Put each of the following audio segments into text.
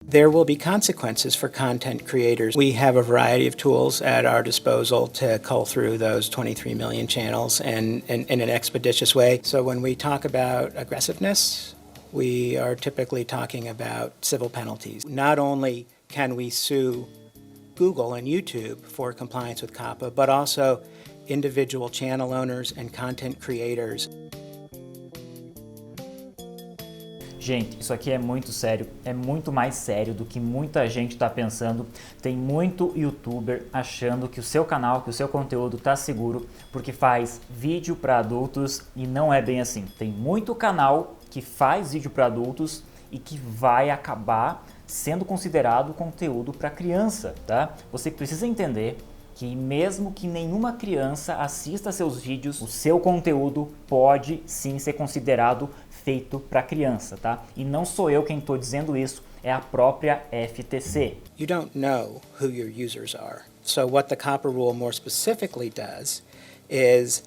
There will be consequences for content creators. We have a variety of tools at our disposal to cull through those 23 million channels and in an expeditious way. So when we talk about aggressiveness, we are typically talking about civil penalties. Not only can we sue Google and YouTube for compliance with COPPA, but also individual channel owners and content creators. Gente, isso aqui é muito sério, é muito mais sério do que muita gente está pensando. Tem muito youtuber achando que o seu canal, que o seu conteúdo está seguro porque faz vídeo para adultos e não é bem assim. Tem muito canal que faz vídeo para adultos e que vai acabar sendo considerado conteúdo para criança, tá? Você precisa entender que mesmo que nenhuma criança assista seus vídeos, o seu conteúdo pode sim ser considerado feito para criança, tá? E não sou eu quem estou dizendo isso, é a própria FTC. You don't know who your users are. So what the COPPA rule more specifically does is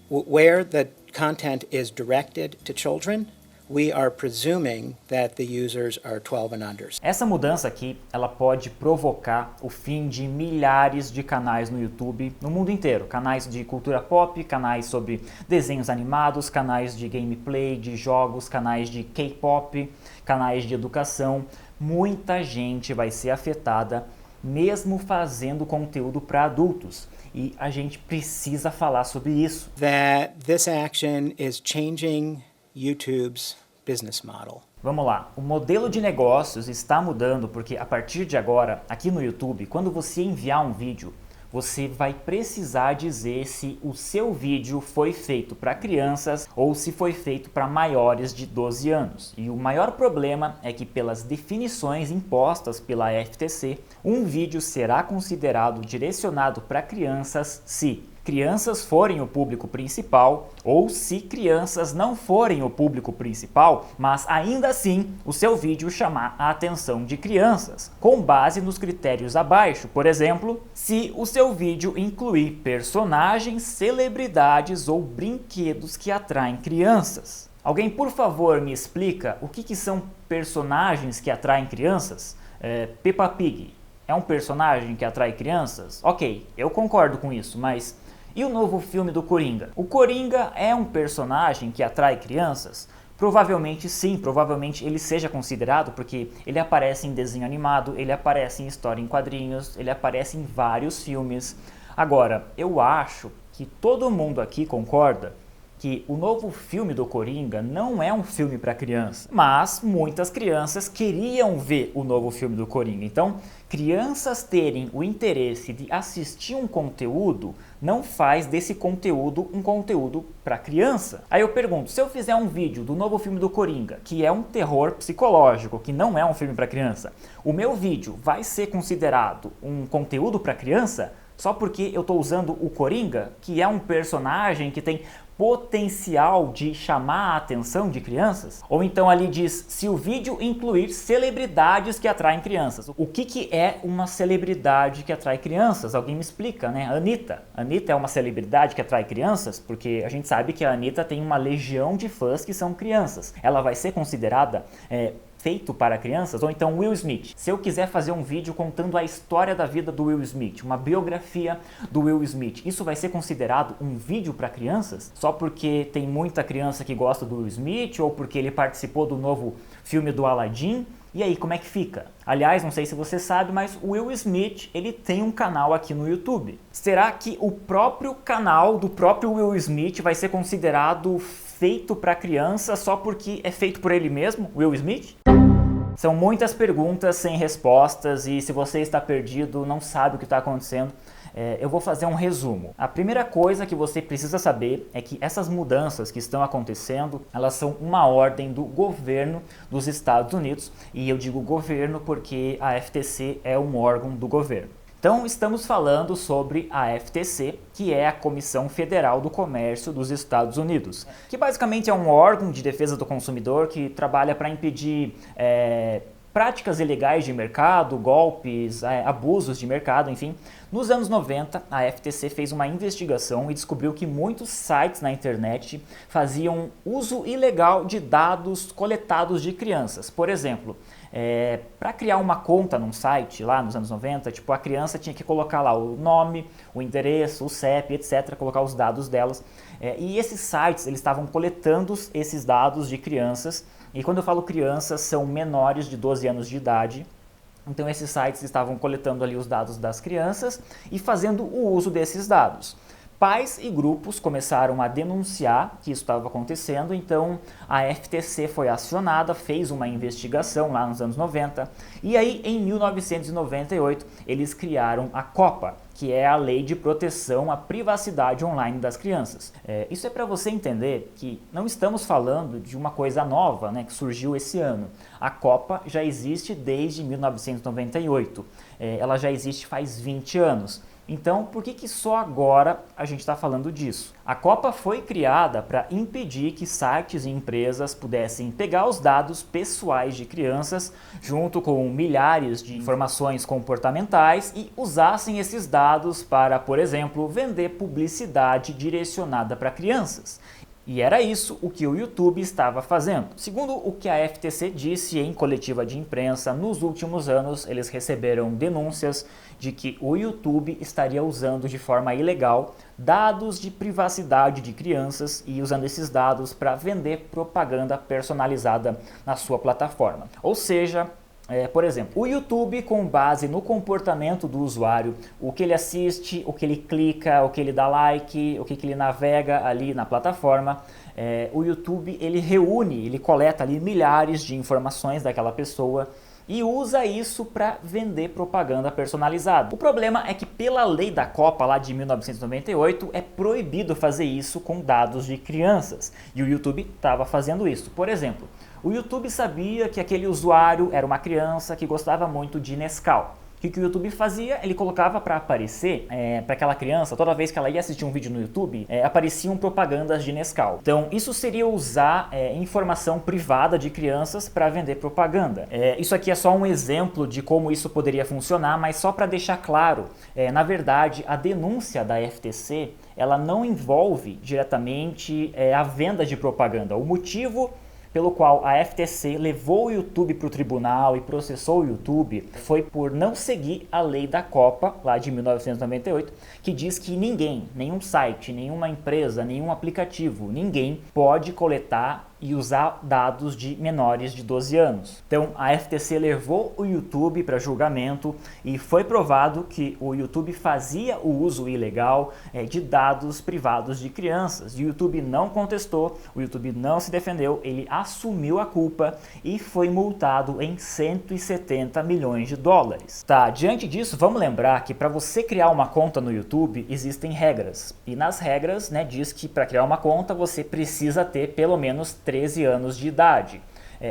where the content is directed to children, we are presuming that the users are 12 and under. Essa mudança aqui, ela pode provocar o fim de milhares de canais no YouTube no mundo inteiro. Canais de cultura pop, canais sobre desenhos animados, canais de gameplay, de jogos, canais de K-pop, canais de educação. Muita gente vai ser afetada mesmo fazendo conteúdo para adultos. E a gente precisa falar sobre isso. That this action is changing YouTube's business model. Vamos lá, o modelo de negócios está mudando porque a partir de agora, aqui no YouTube, quando você enviar um vídeo, você vai precisar dizer se o seu vídeo foi feito para crianças ou se foi feito para maiores de 12 anos. E o maior problema é que pelas definições impostas pela FTC, um vídeo será considerado direcionado para crianças se crianças forem o público principal ou se crianças não forem o público principal, mas ainda assim o seu vídeo chamar a atenção de crianças, com base nos critérios abaixo. Por exemplo, se o seu vídeo incluir personagens, celebridades ou brinquedos que atraem crianças. Alguém, por favor, me explica o que são personagens que atraem crianças? Peppa Pig é um personagem que atrai crianças? Ok, eu concordo com isso, mas e o novo filme do Coringa? O Coringa é um personagem que atrai crianças? Provavelmente sim, provavelmente ele seja considerado porque ele aparece em desenho animado, ele aparece em história em quadrinhos, ele aparece em vários filmes. Agora, eu acho que todo mundo aqui concorda que o novo filme do Coringa não é um filme para criança, mas muitas crianças queriam ver o novo filme do Coringa. Então, crianças terem o interesse de assistir um conteúdo não faz desse conteúdo um conteúdo para criança. Aí eu pergunto, se eu fizer um vídeo do novo filme do Coringa, que é um terror psicológico, que não é um filme para criança, o meu vídeo vai ser considerado um conteúdo para criança só porque eu estou usando o Coringa, que é um personagem que tem potencial de chamar a atenção de crianças? Ou então ali diz, se o vídeo incluir celebridades que atraem crianças. O que é uma celebridade que atrai crianças? Alguém me explica, né? Anitta. Anitta é uma celebridade que atrai crianças? Porque a gente sabe que a Anitta tem uma legião de fãs que são crianças. Ela vai ser considerada feito para crianças? Ou então Will Smith. Se eu quiser fazer um vídeo contando a história da vida do Will Smith, uma biografia do Will Smith, isso vai ser considerado um vídeo para crianças? Só porque tem muita criança que gosta do Will Smith ou porque ele participou do novo filme do Aladdin? E aí, como é que fica? Aliás, não sei se você sabe, mas o Will Smith, ele tem um canal aqui no YouTube. Será que o próprio canal do próprio Will Smith vai ser considerado feito para criança só porque é feito por ele mesmo, Will Smith? São muitas perguntas sem respostas e se você está perdido, não sabe o que está acontecendo, eu vou fazer um resumo. A primeira coisa que você precisa saber é que essas mudanças que estão acontecendo, elas são uma ordem do governo dos Estados Unidos, e eu digo governo porque a FTC é um órgão do governo. Então estamos falando sobre a FTC, que é a Comissão Federal do Comércio dos Estados Unidos, que basicamente é um órgão de defesa do consumidor que trabalha para impedir práticas ilegais de mercado, golpes, abusos de mercado, enfim. Nos anos 90, a FTC fez uma investigação e descobriu que muitos sites na internet faziam uso ilegal de dados coletados de crianças. Por exemplo, Para criar uma conta num site lá nos anos 90, tipo, a criança tinha que colocar lá o nome, o endereço, o CEP, etc, colocar os dados delas. E esses sites, eles estavam coletando esses dados de crianças, e quando eu falo crianças, são menores de 12 anos de idade. Então esses sites estavam coletando ali os dados das crianças e fazendo o uso desses dados. Pais e grupos começaram a denunciar que isso estava acontecendo, então a FTC foi acionada, fez uma investigação lá nos anos 90, e aí em 1998 eles criaram a COPPA, que é a Lei de Proteção à Privacidade Online das Crianças. Isso é para você entender que não estamos falando de uma coisa nova, né, que surgiu esse ano. A COPPA já existe desde 1998, ela já existe faz 20 anos. Então, por que só agora a gente está falando disso? A COPPA foi criada para impedir que sites e empresas pudessem pegar os dados pessoais de crianças, junto com milhares de informações comportamentais, e usassem esses dados para, por exemplo, vender publicidade direcionada para crianças. E era isso o que o YouTube estava fazendo. Segundo o que a FTC disse em coletiva de imprensa, nos últimos anos eles receberam denúncias de que o YouTube estaria usando de forma ilegal dados de privacidade de crianças e usando esses dados para vender propaganda personalizada na sua plataforma. Ou seja, por exemplo, o YouTube, com base no comportamento do usuário, o que ele assiste, o que ele clica, o que ele dá like, o que ele navega ali na plataforma, o YouTube ele coleta ali milhares de informações daquela pessoa e usa isso para vender propaganda personalizada. O problema é que pela lei da COPPA lá de 1998 é proibido fazer isso com dados de crianças, e o YouTube estava fazendo isso. Por exemplo, o YouTube sabia que aquele usuário era uma criança que gostava muito de Nescau. O que o YouTube fazia? Ele colocava para aparecer para aquela criança, toda vez que ela ia assistir um vídeo no YouTube, apareciam propagandas de Nescau. Então isso seria usar informação privada de crianças para vender propaganda. Isso aqui é só um exemplo de como isso poderia funcionar, mas só para deixar claro, na verdade a denúncia da FTC ela não envolve diretamente a venda de propaganda. O motivo pelo qual a FTC levou o YouTube para o tribunal e processou o YouTube foi por não seguir a lei da COPPA, lá de 1998, que diz que ninguém, nenhum site, nenhuma empresa, nenhum aplicativo, ninguém pode coletar e usar dados de menores de 12 anos. Então a FTC levou o YouTube para julgamento e foi provado que o YouTube fazia o uso ilegal de dados privados de crianças. O YouTube não contestou, o YouTube não se defendeu, ele assumiu a culpa e foi multado em 170 milhões de dólares. Tá, diante disso, vamos lembrar que para você criar uma conta no YouTube existem regras. E nas regras, diz que para criar uma conta você precisa ter pelo menos 13 anos de idade.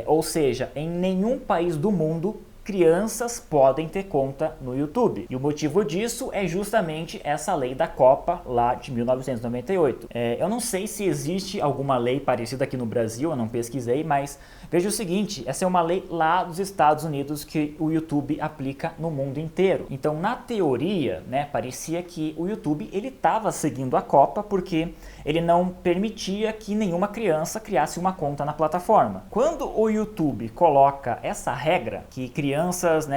Ou seja, em nenhum país do mundo crianças podem ter conta no YouTube. E o motivo disso é justamente essa lei da COPPA lá de 1998. Eu não sei se existe alguma lei parecida aqui no Brasil, eu não pesquisei, mas veja o seguinte, essa é uma lei lá dos Estados Unidos que o YouTube aplica no mundo inteiro. Então, na teoria, parecia que o YouTube ele estava seguindo a COPPA porque ele não permitia que nenhuma criança criasse uma conta na plataforma. Quando o YouTube coloca essa regra que crianças,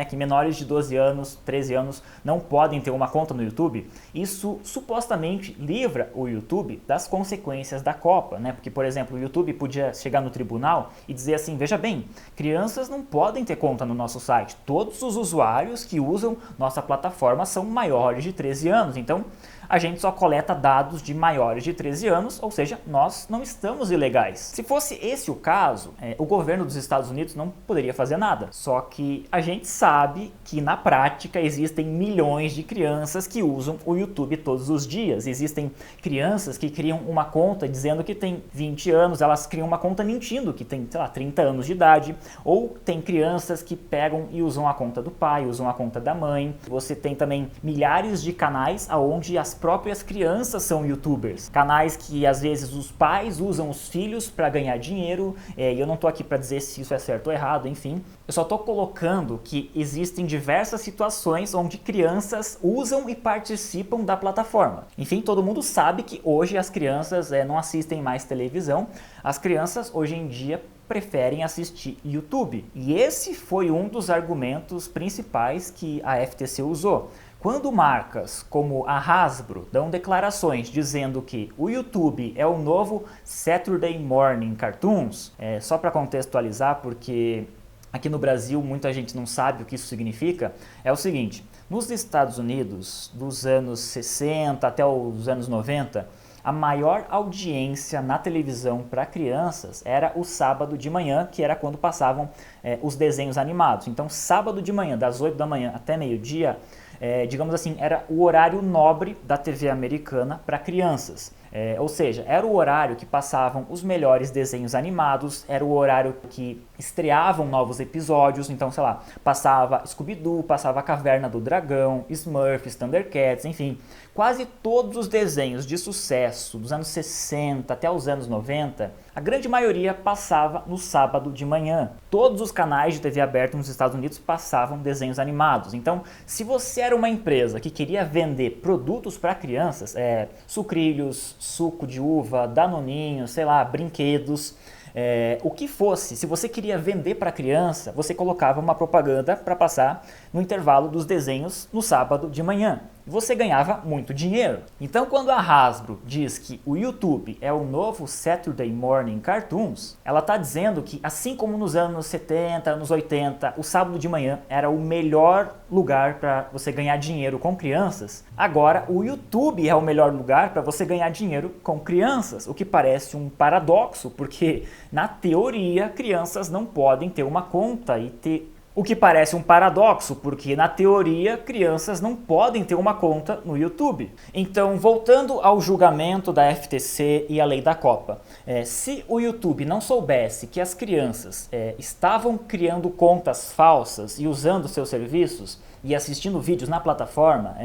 que menores de 12 anos, 13 anos não podem ter uma conta no YouTube, isso supostamente livra o YouTube das consequências da COPPA, porque, por exemplo, o YouTube podia chegar no tribunal e dizer assim, veja bem, crianças não podem ter conta no nosso site, todos os usuários que usam nossa plataforma são maiores de 13 anos, então a gente só coleta dados de maiores de 13 anos, ou seja, nós não estamos ilegais. Se fosse esse o caso, o governo dos Estados Unidos não poderia fazer nada. Só que a gente sabe que na prática existem milhões de crianças que usam o YouTube todos os dias. Existem crianças que criam uma conta dizendo que tem 20 anos, elas criam uma conta mentindo que tem, 30 anos de idade, ou tem crianças que pegam e usam a conta do pai, usam a conta da mãe. Você tem também milhares de canais onde as próprias crianças são youtubers, canais que às vezes os pais usam os filhos para ganhar dinheiro, e eu não tô aqui para dizer se isso é certo ou errado, enfim, eu só tô colocando que existem diversas situações onde crianças usam e participam da plataforma. Enfim, todo mundo sabe que hoje as crianças não assistem mais televisão, as crianças hoje em dia preferem assistir YouTube. E esse foi um dos argumentos principais que a FTC usou. Quando marcas como a Hasbro dão declarações dizendo que o YouTube é o novo Saturday Morning Cartoons, só para contextualizar, porque aqui no Brasil muita gente não sabe o que isso significa, é o seguinte: nos Estados Unidos, dos anos 60 até os anos 90, a maior audiência na televisão para crianças era o sábado de manhã, que era quando passavam os desenhos animados. Então, sábado de manhã, das 8 da manhã até meio-dia, digamos assim, era o horário nobre da TV americana para crianças. Ou seja, era o horário que passavam os melhores desenhos animados, era o horário que estreavam novos episódios. Então, sei lá, passava Scooby-Doo, passava a Caverna do Dragão, Smurfs, Thundercats, enfim. Quase todos os desenhos de sucesso dos anos 60 até os anos 90, a grande maioria passava no sábado de manhã. Todos os canais de TV aberta nos Estados Unidos passavam desenhos animados. Então, se você era uma empresa que queria vender produtos para crianças, sucrilhos, suco de uva, danoninho, sei lá, brinquedos, o que fosse, se você queria vender para criança, você colocava uma propaganda para passar no intervalo dos desenhos no sábado de manhã. Você ganhava muito dinheiro. Então, quando a Hasbro diz que o YouTube é o novo Saturday Morning Cartoons, ela está dizendo que, assim como nos anos 70, anos 80, o sábado de manhã era o melhor lugar para você ganhar dinheiro com crianças, agora o YouTube é o melhor lugar para você ganhar dinheiro com crianças, o que parece um paradoxo, porque, na teoria, crianças não podem ter uma conta e ter... O que parece um paradoxo, porque na teoria crianças não podem ter uma conta no YouTube. Então, voltando ao julgamento da FTC e a lei da Copa, se o YouTube não soubesse que as crianças estavam criando contas falsas e usando seus serviços e assistindo vídeos na plataforma,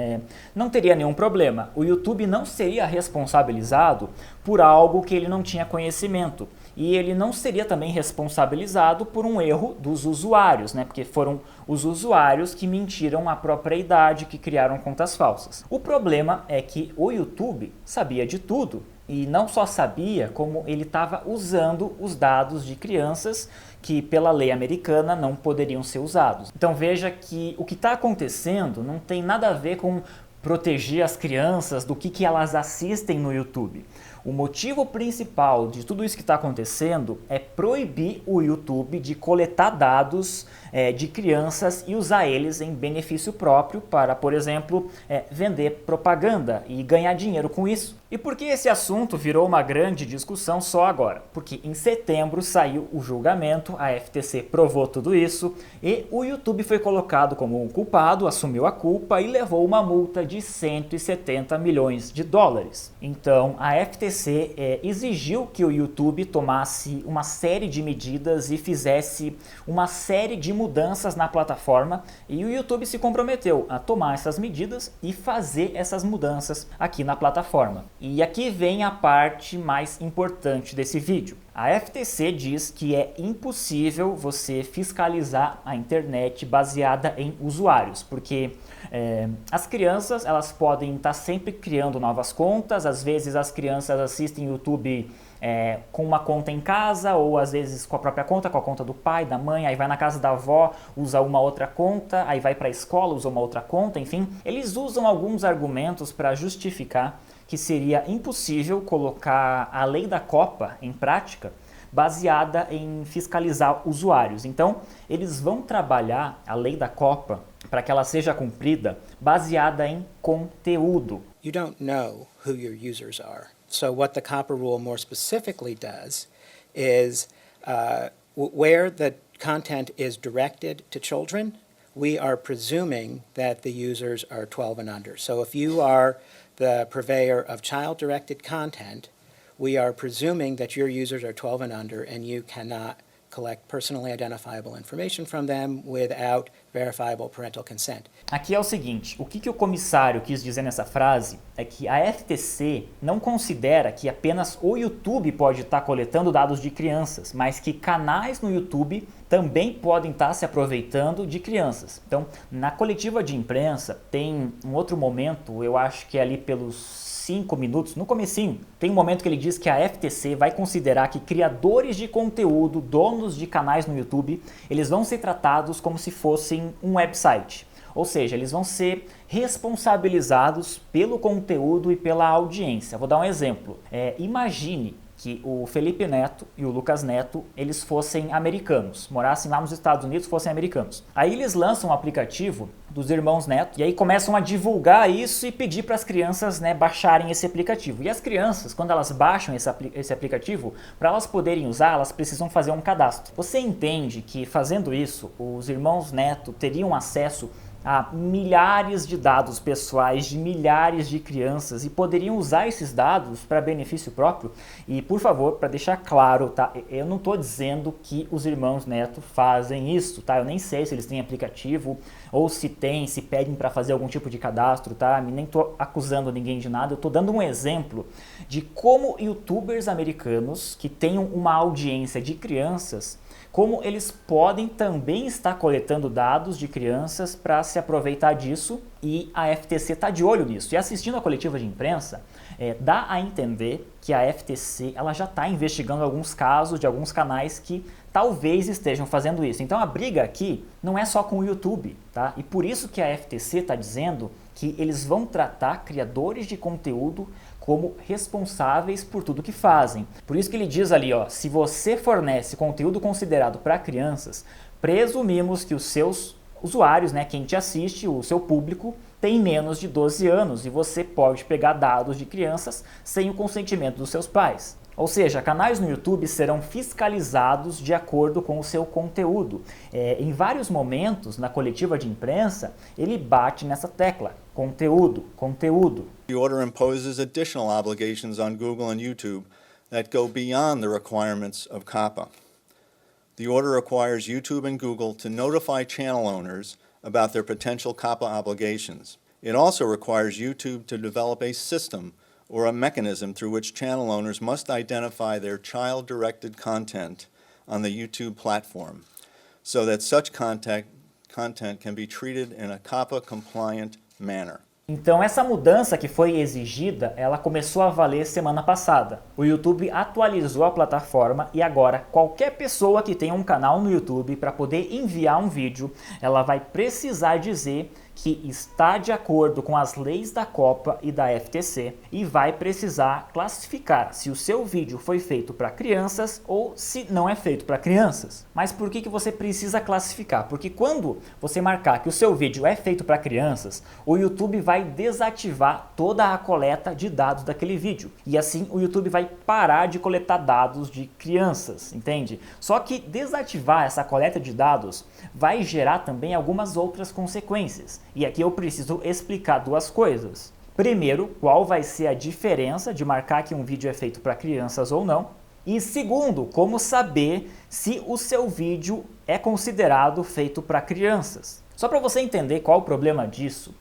não teria nenhum problema. O YouTube não seria responsabilizado por algo que ele não tinha conhecimento. E ele não seria também responsabilizado por um erro dos usuários, né? Porque foram os usuários que mentiram a própria idade, que criaram contas falsas. O problema é que o YouTube sabia de tudo. E não só sabia, como ele estava usando os dados de crianças que pela lei americana não poderiam ser usados. Então veja que o que está acontecendo não tem nada a ver com proteger as crianças do que elas assistem no YouTube. O motivo principal de tudo isso que está acontecendo é proibir o YouTube de coletar dados de crianças e usar eles em benefício próprio para, por exemplo, vender propaganda e ganhar dinheiro com isso. E por que esse assunto virou uma grande discussão só agora? Porque em setembro saiu o julgamento, a FTC provou tudo isso e o YouTube foi colocado como um culpado, assumiu a culpa e levou uma multa de 170 milhões de dólares. Então a FTC exigiu que o YouTube tomasse uma série de medidas e fizesse uma série de mudanças na plataforma, e o YouTube se comprometeu a tomar essas medidas e fazer essas mudanças aqui na plataforma. E aqui vem a parte mais importante desse vídeo. A FTC diz que é impossível você fiscalizar a internet baseada em usuários, porque as crianças elas podem estar sempre criando novas contas, às vezes as crianças assistem YouTube com uma conta em casa, ou às vezes com a própria conta, com a conta do pai, da mãe, aí vai na casa da avó, usa uma outra conta, aí vai para a escola, usa uma outra conta, enfim. Eles usam alguns argumentos para justificar que seria impossível colocar a lei da Copa em prática baseada em fiscalizar usuários. Então, eles vão trabalhar a lei da Copa para que ela seja cumprida baseada em conteúdo. You don't know who your users are. So what the COPPA rule more specifically does is where the content is directed to children, we are presuming that the users are 12 and under. So if you are the purveyor of child-directed content, we are presuming that your users are 12 and under and you cannot collect personally identifiable information from them without verifiable parental consent. Aqui é o seguinte, o que o comissário quis dizer nessa frase é que a FTC não considera que apenas o YouTube pode estar coletando dados de crianças, mas que canais no YouTube também podem estar se aproveitando de crianças. Então, na coletiva de imprensa, tem um outro momento, eu acho que é ali pelos 5 minutos, no comecinho, tem um momento que ele diz que a FTC vai considerar que criadores de conteúdo, donos de canais no YouTube, eles vão ser tratados como se fossem um website. Ou seja, eles vão ser responsabilizados pelo conteúdo e pela audiência. Vou dar um exemplo. Imagine que o Felipe Neto e o Lucas Neto, eles fossem americanos, morassem lá nos Estados Unidos, fossem americanos. Aí eles lançam um aplicativo dos irmãos Neto e aí começam a divulgar isso e pedir para as crianças, né, baixarem esse aplicativo. E as crianças, quando elas baixam esse aplicativo, para elas poderem usar, elas precisam fazer um cadastro. Você entende que fazendo isso, os irmãos Neto teriam acesso a milhares de dados pessoais de milhares de crianças e poderiam usar esses dados para benefício próprio? E, por favor, para deixar claro, tá? Eu não estou dizendo que os irmãos Neto fazem isso, tá? Eu nem sei se eles têm aplicativo ou se tem, se pedem para fazer algum tipo de cadastro, tá? Nem estou acusando ninguém de nada, eu estou dando um exemplo de como youtubers americanos que tenham uma audiência de crianças, como eles podem também estar coletando dados de crianças para se aproveitar disso, e a FTC está de olho nisso. E assistindo a coletiva de imprensa, dá a entender que a FTC ela já está investigando alguns casos de alguns canais que talvez estejam fazendo isso. Então a briga aqui não é só com o YouTube, tá? E por isso que a FTC está dizendo que eles vão tratar criadores de conteúdo como responsáveis por tudo que fazem. Por isso que ele diz ali, ó, se você fornece conteúdo considerado para crianças, presumimos que os seus usuários, né, quem te assiste, o seu público, tem menos de 12 anos e você pode pegar dados de crianças sem o consentimento dos seus pais. Ou seja, canais no YouTube serão fiscalizados de acordo com o seu conteúdo. Em vários momentos, na coletiva de imprensa, ele bate nessa tecla. Conteúdo, conteúdo. The order imposes additional obligations on Google and YouTube that go beyond the requirements of COPPA. The order requires YouTube and Google to notify channel owners about their potential COPPA obligations. It also requires YouTube to develop a system or a mechanism through which channel owners must identify their child-directed content on the YouTube platform, so that such content can be treated in a COPPA-compliant manner. Então essa mudança que foi exigida, ela começou a valer semana passada. O YouTube atualizou a plataforma e agora qualquer pessoa que tenha um canal no YouTube, para poder enviar um vídeo, ela vai precisar dizer que está de acordo com as leis da COPPA e da FTC e vai precisar classificar se o seu vídeo foi feito para crianças ou se não é feito para crianças. Mas por que você precisa classificar? Porque quando você marcar que o seu vídeo é feito para crianças, o YouTube vai desativar toda a coleta de dados daquele vídeo. E assim o YouTube vai parar de coletar dados de crianças, entende? Só que desativar essa coleta de dados vai gerar também algumas outras consequências. E aqui eu preciso explicar duas coisas. Primeiro, qual vai ser a diferença de marcar que um vídeo é feito para crianças ou não. E segundo, como saber se o seu vídeo é considerado feito para crianças. Só para você entender qual o problema disso,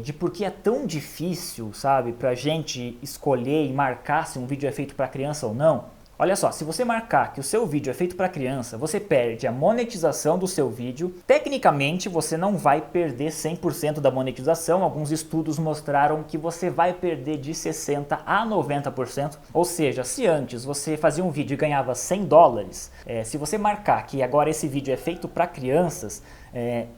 de por que é tão difícil, sabe, para a gente escolher e marcar se um vídeo é feito para criança ou não. Olha só, se você marcar que o seu vídeo é feito para criança, você perde a monetização do seu vídeo. Tecnicamente, você não vai perder 100% da monetização. Alguns estudos mostraram que você vai perder de 60% a 90%. Ou seja, se antes você fazia um vídeo e ganhava $100, se você marcar que agora esse vídeo é feito para crianças,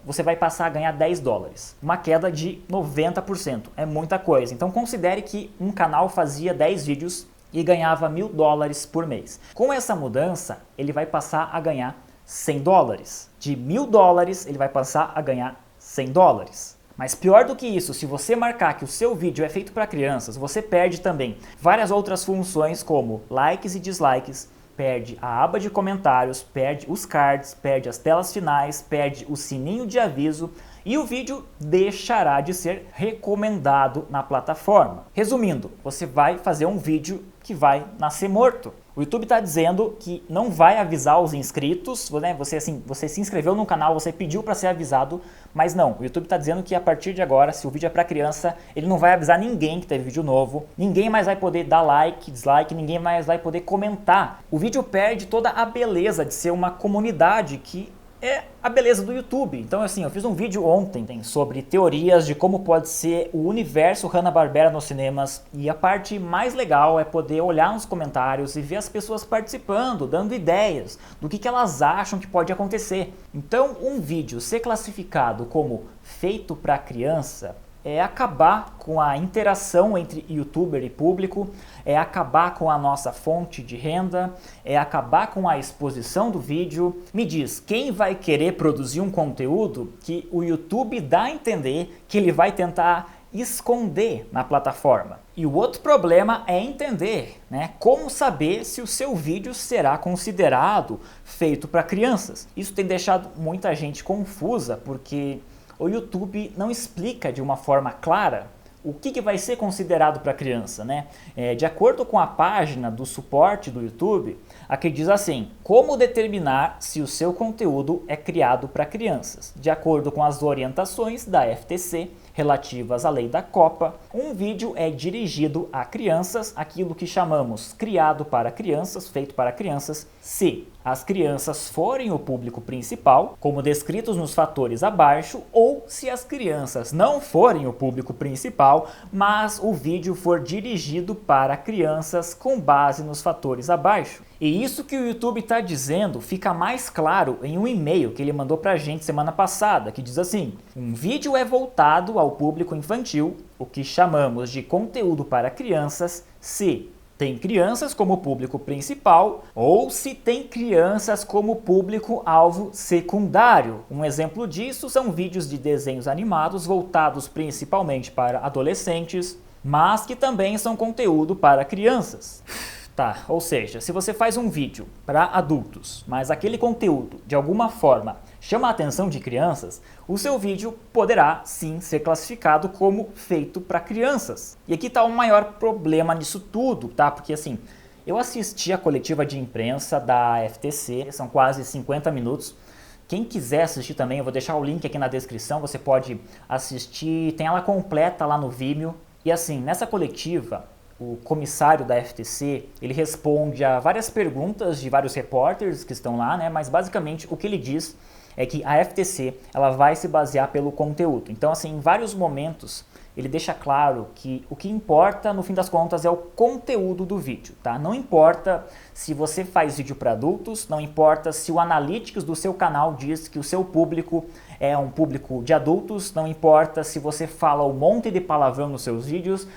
você vai passar a ganhar $10. Uma queda de 90%. É muita coisa. Então considere que um canal fazia 10 vídeos e ganhava $1.000 por mês. Com essa mudança, ele vai passar a ganhar $100. De $1.000, ele vai passar a ganhar $100. Mas pior do que isso, se você marcar que o seu vídeo é feito para crianças, você perde também várias outras funções como likes e dislikes, perde a aba de comentários, perde os cards, perde as telas finais, perde o sininho de aviso e o vídeo deixará de ser recomendado na plataforma. Resumindo, você vai fazer um vídeo que vai nascer morto. O YouTube está dizendo que não vai avisar os inscritos, né? Você se inscreveu no canal, você pediu para ser avisado, mas não. O YouTube está dizendo que a partir de agora, se o vídeo é para criança, ele não vai avisar ninguém que teve vídeo novo, ninguém mais vai poder dar like, dislike, ninguém mais vai poder comentar. O vídeo perde toda a beleza de ser uma comunidade que é a beleza do YouTube. Então, assim, eu fiz um vídeo ontem sobre teorias de como pode ser o universo Hanna-Barbera nos cinemas, e a parte mais legal é poder olhar nos comentários e ver as pessoas participando, dando ideias do que elas acham que pode acontecer. Então, um vídeo ser classificado como feito para criança é acabar com a interação entre youtuber e público, é acabar com a nossa fonte de renda, é acabar com a exposição do vídeo. Me diz, quem vai querer produzir um conteúdo que o YouTube dá a entender que ele vai tentar esconder na plataforma? E o outro problema é entender, né, como saber se o seu vídeo será considerado feito para crianças. Isso tem deixado muita gente confusa, porque o YouTube não explica de uma forma clara o que vai ser considerado para criança, né? De acordo com a página do suporte do YouTube, aqui diz assim: como determinar se o seu conteúdo é criado para crianças? De acordo com as orientações da FTC relativas à lei da Copa, um vídeo é dirigido a crianças, aquilo que chamamos criado para crianças, feito para crianças, se as crianças forem o público principal, como descritos nos fatores abaixo, ou se as crianças não forem o público principal, mas o vídeo for dirigido para crianças com base nos fatores abaixo. E isso que o YouTube está dizendo fica mais claro em um e-mail que ele mandou para a gente semana passada, que diz assim: um vídeo é voltado ao público infantil, o que chamamos de conteúdo para crianças, se tem crianças como público principal ou se tem crianças como público-alvo secundário. Um exemplo disso são vídeos de desenhos animados voltados principalmente para adolescentes, mas que também são conteúdo para crianças. Tá, ou seja, se você faz um vídeo para adultos, mas aquele conteúdo de alguma forma chama a atenção de crianças, o seu vídeo poderá sim ser classificado como feito para crianças. E aqui está o maior problema nisso tudo, tá? Porque assim, eu assisti a coletiva de imprensa da FTC, são quase 50 minutos. Quem quiser assistir também, eu vou deixar o link aqui na descrição, você pode assistir, tem ela completa lá no Vimeo. E assim, nessa coletiva, o comissário da FTC, ele responde a várias perguntas de vários repórteres que estão lá, né? Mas basicamente o que ele diz é que a FTC ela vai se basear pelo conteúdo. Então, assim, em vários momentos ele deixa claro que o que importa no fim das contas é o conteúdo do vídeo, tá? Não importa se você faz vídeo para adultos, não importa se o Analytics do seu canal diz que o seu público é um público de adultos, não importa se você fala um monte de palavrão nos seus vídeos,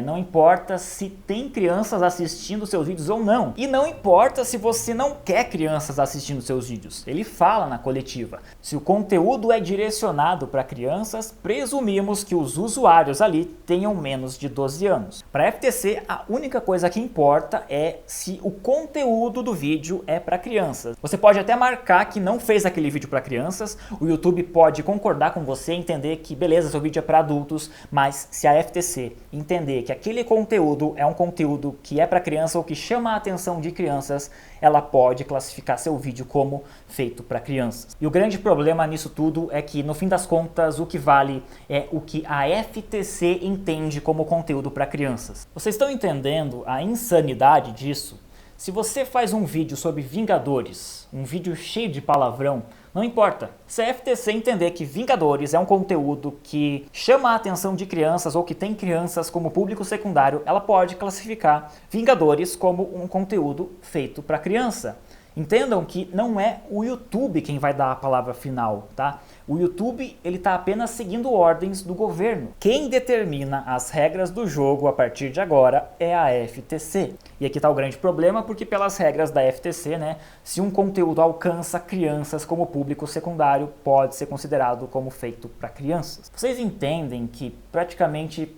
não importa se tem crianças assistindo seus vídeos ou não. E não importa se você não quer crianças assistindo seus vídeos. Ele fala na coletiva: se o conteúdo é direcionado para crianças, presumimos que os usuários ali tenham menos de 12 anos. Para a FTC, a única coisa que importa é se o conteúdo do vídeo é para crianças. Você pode até marcar que não fez aquele vídeo para crianças, o YouTube pode concordar com você, entender que beleza, seu vídeo é para adultos, mas se a FTC entender que aquele conteúdo é um conteúdo que é para criança ou que chama a atenção de crianças, ela pode classificar seu vídeo como feito para crianças. E o grande problema nisso tudo é que, no fim das contas, o que vale é o que a FTC entende como conteúdo para crianças. Vocês estão entendendo a insanidade disso? Se você faz um vídeo sobre Vingadores, um vídeo cheio de palavrão, não importa. Se a FTC entender que Vingadores é um conteúdo que chama a atenção de crianças ou que tem crianças como público secundário, ela pode classificar Vingadores como um conteúdo feito para criança. Entendam que não é o YouTube quem vai dar a palavra final, tá? O YouTube, ele está apenas seguindo ordens do governo. Quem determina as regras do jogo a partir de agora é a FTC. E aqui está o grande problema, porque pelas regras da FTC, né, se um conteúdo alcança crianças como público secundário, pode ser considerado como feito para crianças. Vocês entendem que praticamente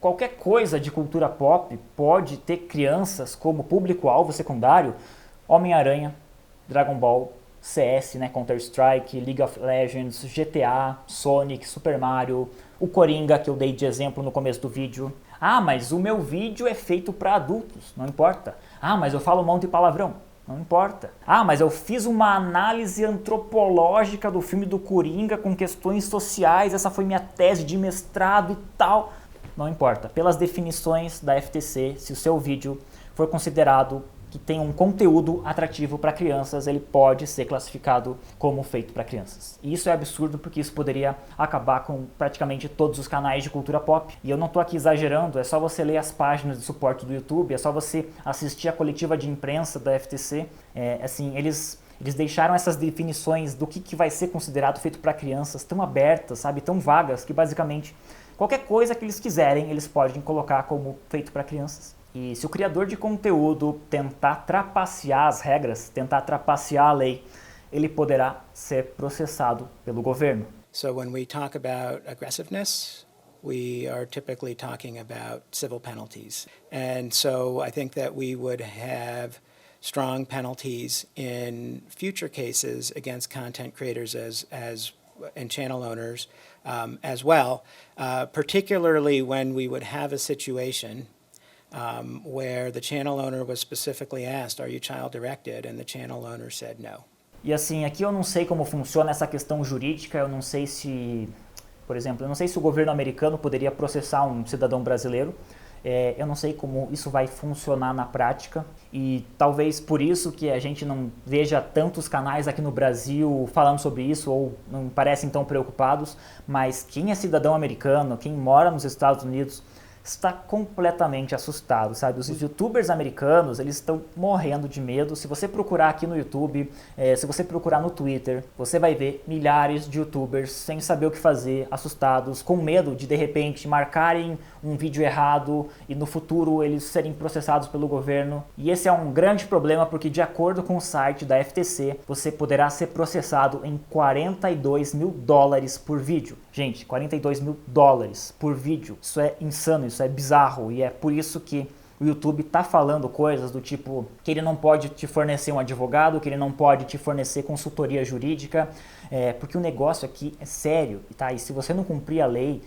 qualquer coisa de cultura pop pode ter crianças como público-alvo secundário? Homem-Aranha, Dragon Ball, CS, né, Counter-Strike, League of Legends, GTA, Sonic, Super Mario, o Coringa que eu dei de exemplo no começo do vídeo. Ah, mas o meu vídeo é feito para adultos, não importa. Ah, mas eu falo um monte de palavrão, não importa. Ah, mas eu fiz uma análise antropológica do filme do Coringa com questões sociais, essa foi minha tese de mestrado e tal. Não importa. Pelas definições da FTC, se o seu vídeo for considerado que tem um conteúdo atrativo para crianças, ele pode ser classificado como feito para crianças. E isso é absurdo porque isso poderia acabar com praticamente todos os canais de cultura pop. E eu não estou aqui exagerando, é só você ler as páginas de suporte do YouTube, é só você assistir a coletiva de imprensa da FTC. Assim, eles deixaram essas definições do que vai ser considerado feito para crianças tão abertas, sabe, tão vagas, que basicamente qualquer coisa que eles quiserem, eles podem colocar como feito para crianças. E se o criador de conteúdo tentar trapacear as regras, tentar trapacear a lei, ele poderá ser processado pelo governo. So when we talk about aggressiveness, we are typically talking about civil penalties. And so I think that we would have strong penalties in future cases against content creators and channel owners as well, particularly when we would have a situation where the channel owner was specifically asked, are you child directed? And the channel owner said no. E assim, aqui eu não sei como funciona essa questão jurídica, eu não sei se, por exemplo, eu não sei se o governo americano poderia processar um cidadão brasileiro, eu não sei como isso vai funcionar na prática e talvez por isso que a gente não veja tantos canais aqui no Brasil falando sobre isso ou não parecem tão preocupados, mas quem é cidadão americano, quem mora nos Estados Unidos, está completamente assustado, sabe? Os youtubers americanos, eles estão morrendo de medo. Se você procurar aqui no YouTube, se você procurar no Twitter, você vai ver milhares de youtubers sem saber o que fazer, assustados, com medo de repente marcarem um vídeo errado e no futuro eles serem processados pelo governo. E esse é um grande problema porque de acordo com o site da FTC, você poderá ser processado em $42 mil por vídeo. Gente, $42 mil por vídeo. Isso é insano, isso é bizarro e é por isso que o YouTube tá falando coisas do tipo que ele não pode te fornecer um advogado, que ele não pode te fornecer consultoria jurídica, porque o negócio aqui é sério, tá? E se você não cumprir a lei,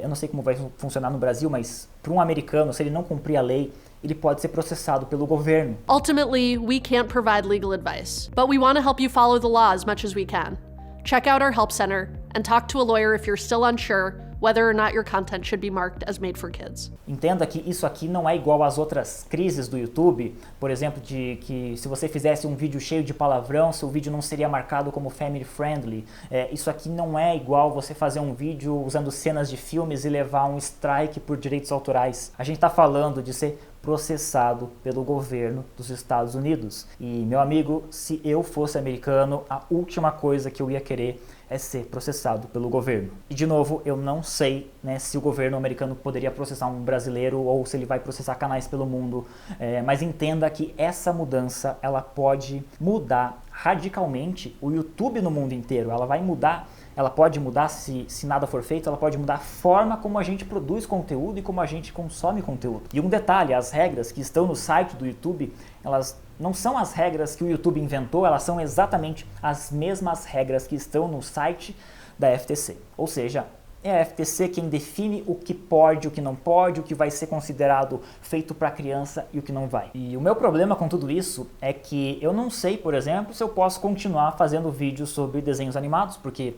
eu não sei como vai funcionar no Brasil, mas para um americano, se ele não cumprir a lei, ele pode ser processado pelo governo. Ultimately, we can't provide legal advice, but we want to help you follow the law as much as we can. Check out our help center and talk to a lawyer if you're still unsure whether or not your content should be marked as made for kids. Entenda que isso aqui não é igual às outras crises do YouTube, por exemplo, de que se você fizesse um vídeo cheio de palavrão, seu vídeo não seria marcado como family friendly. Isso aqui não é igual você fazer um vídeo usando cenas de filmes e levar um strike por direitos autorais. A gente está falando de ser processado pelo governo dos Estados Unidos. E, meu amigo, se eu fosse americano, a última coisa que eu ia querer é ser processado pelo governo. E, de novo, eu não sei, né, se o governo americano poderia processar um brasileiro ou se ele vai processar canais pelo mundo, mas entenda que essa mudança, ela pode mudar radicalmente o YouTube no mundo inteiro. Ela vai mudar, ela pode mudar, se nada for feito, ela pode mudar a forma como a gente produz conteúdo e como a gente consome conteúdo. E um detalhe, as regras que estão no site do YouTube, elas não são as regras que o YouTube inventou, elas são exatamente as mesmas regras que estão no site da FTC. Ou seja, é a FTC quem define o que pode, o que não pode, o que vai ser considerado feito para criança e o que não vai. E o meu problema com tudo isso é que eu não sei, por exemplo, se eu posso continuar fazendo vídeos sobre desenhos animados, porque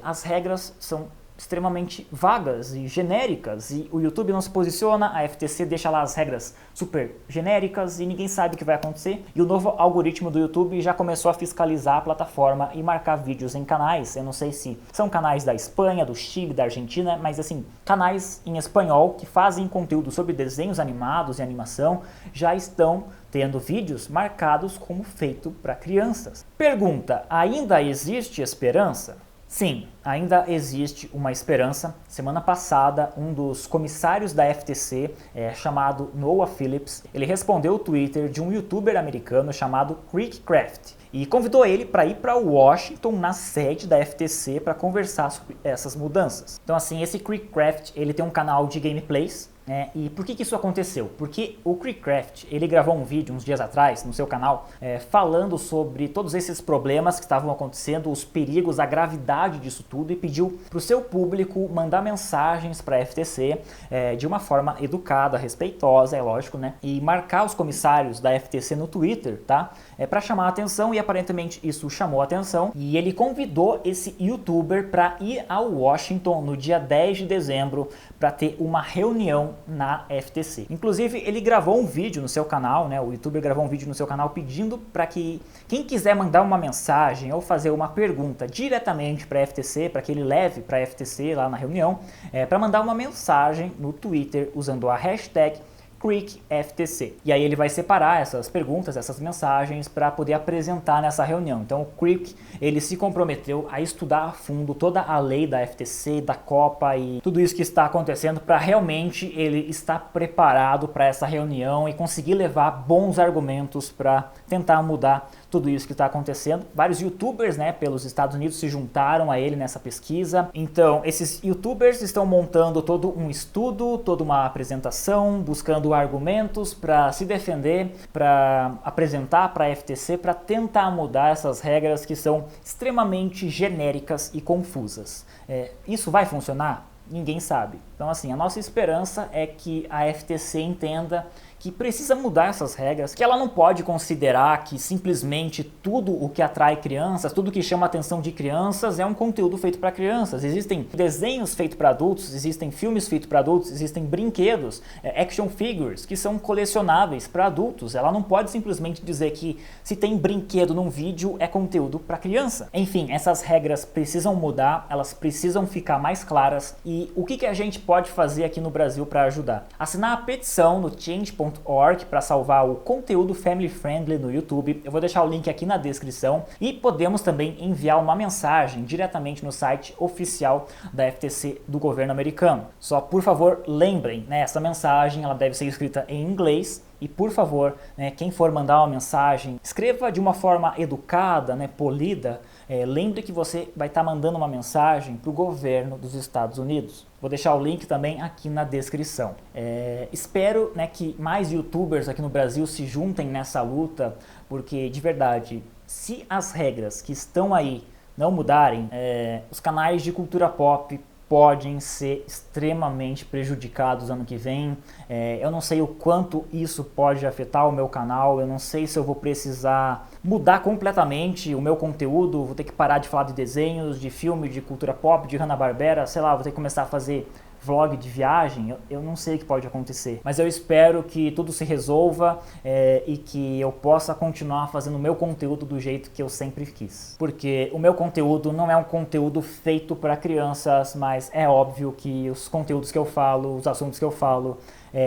as regras são extremamente vagas e genéricas e o YouTube não se posiciona, a FTC deixa lá as regras super genéricas e ninguém sabe o que vai acontecer. E o novo algoritmo do YouTube já começou a fiscalizar a plataforma e marcar vídeos em canais. Eu não sei se são canais da Espanha, do Chile, da Argentina, mas assim, canais em espanhol que fazem conteúdo sobre desenhos animados e animação já estão tendo vídeos marcados como feito para crianças. Pergunta: ainda existe esperança? Sim, ainda existe uma esperança. Semana passada, um dos comissários da FTC, chamado Noah Phillips, ele respondeu o Twitter de um youtuber americano chamado Creekcraft e convidou ele para ir para Washington, na sede da FTC, para conversar sobre essas mudanças. Então assim, esse Creekcraft, ele tem um canal de gameplays. E por que isso aconteceu? Porque o Creekcraft, ele gravou um vídeo uns dias atrás no seu canal falando sobre todos esses problemas que estavam acontecendo, os perigos, a gravidade disso tudo e pediu para o seu público mandar mensagens para a FTC de uma forma educada, respeitosa, é lógico, né? E marcar os comissários da FTC no Twitter, tá? Para chamar a atenção, e aparentemente isso chamou a atenção. E ele convidou esse youtuber para ir a Washington no dia 10 de dezembro para ter uma reunião na FTC. Inclusive, ele gravou um vídeo no seu canal, né? O youtuber gravou um vídeo no seu canal pedindo para que quem quiser mandar uma mensagem ou fazer uma pergunta diretamente para a FTC, para que ele leve para a FTC lá na reunião, para mandar uma mensagem no Twitter usando a hashtag CreekFTC. E aí ele vai separar essas perguntas, essas mensagens para poder apresentar nessa reunião. Então o Creek, ele se comprometeu a estudar a fundo toda a lei da FTC, da Copa e tudo isso que está acontecendo para realmente ele estar preparado para essa reunião e conseguir levar bons argumentos para tentar mudar tudo isso que está acontecendo. Vários youtubers, né, pelos Estados Unidos se juntaram a ele nessa pesquisa. Então, esses youtubers estão montando todo um estudo, toda uma apresentação, buscando argumentos para se defender, para apresentar para a FTC, para tentar mudar essas regras que são extremamente genéricas e confusas. Isso vai funcionar? Ninguém sabe. Então, assim, a nossa esperança é que a FTC entenda que precisa mudar essas regras, que ela não pode considerar que simplesmente tudo o que atrai crianças, tudo que chama a atenção de crianças é um conteúdo feito para crianças. Existem desenhos feitos para adultos, existem filmes feitos para adultos, existem brinquedos, action figures, que são colecionáveis para adultos. Ela não pode simplesmente dizer que se tem brinquedo num vídeo é conteúdo para criança. Enfim, essas regras precisam mudar, elas precisam ficar mais claras. E o que a gente pode fazer aqui no Brasil para ajudar? Assinar a petição no change.org para salvar o conteúdo family friendly no YouTube. Eu vou deixar o link aqui na descrição e podemos também enviar uma mensagem diretamente no site oficial da FTC do governo americano. Só por favor lembrem, né, essa mensagem ela deve ser escrita em inglês. E por favor, né, quem for mandar uma mensagem, escreva de uma forma educada, né, polida. Lembre que você vai estar mandando uma mensagem para o governo dos Estados Unidos. Vou deixar o link também aqui na descrição. Espero, né, que mais youtubers aqui no Brasil se juntem nessa luta, porque de verdade, se as regras que estão aí não mudarem, os canais de cultura pop podem ser extremamente prejudicados ano que vem. Eu não sei o quanto isso pode afetar o meu canal, eu não sei se eu vou precisar mudar completamente o meu conteúdo, vou ter que parar de falar de desenhos, de filme, de cultura pop, de Hanna-Barbera, sei lá, vou ter que começar a fazer vlog de viagem, eu não sei o que pode acontecer. Mas eu espero que tudo se resolva e que eu possa continuar fazendo o meu conteúdo do jeito que eu sempre quis. Porque o meu conteúdo não é um conteúdo feito para crianças, mas é óbvio que os conteúdos que eu falo, os assuntos que eu falo,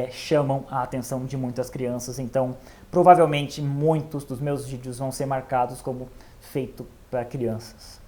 chamam a atenção de muitas crianças. Então, provavelmente muitos dos meus vídeos vão ser marcados como feito para crianças.